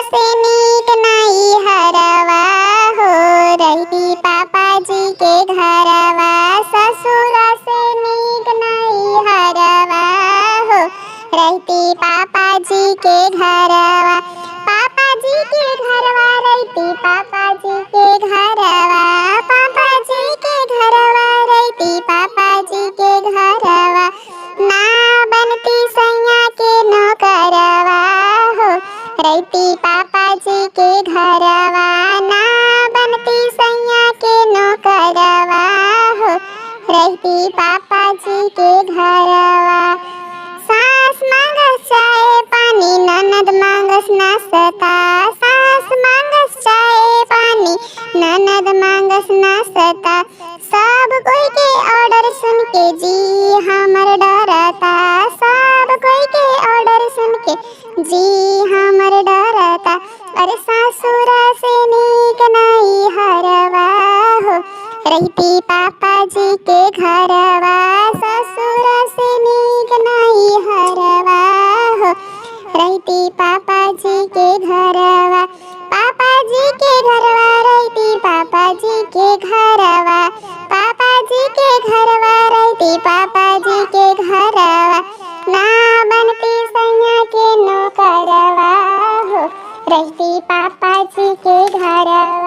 से नीक नाई हरवा हो, रहती पापा जी के घरवा। ससुर से नीक नाई हरवा हो, रहती पापा जी के घरवा। पापा जी के घरवा रहती पापा जी के घरवा। पापा जी के घरवा रहती पापा जी के घरवा। ना बनती सैया के नौकरवा हो, रहती पापा जी के घरवा। ना बनती सैया के नौकरवा हो, रहती पापा जी के घरवा। सास मांगस चाय पानी ननद मांगस नाश्ता। सास मांगस चाय पानी ननद मांगस नाश्ता। सब कोई के ऑर्डर सुन के जी हमर डरता। सब कोई के ऑर्डर सुन के जी हमर डरता। अरे सासुर से नीक नाई हरवा हो, रहती पापा जी के घरवा। ससुर से नीक नाई हरवा हो, रहती पापा जी के घरवा। पापा जी के घरवा रहती पापा जी के घरवा। पापा जी के घरवा रहती पापा जी के घरवा। ना बनती सैया के नौकरवा हो, रहती पापा जी के घरवा।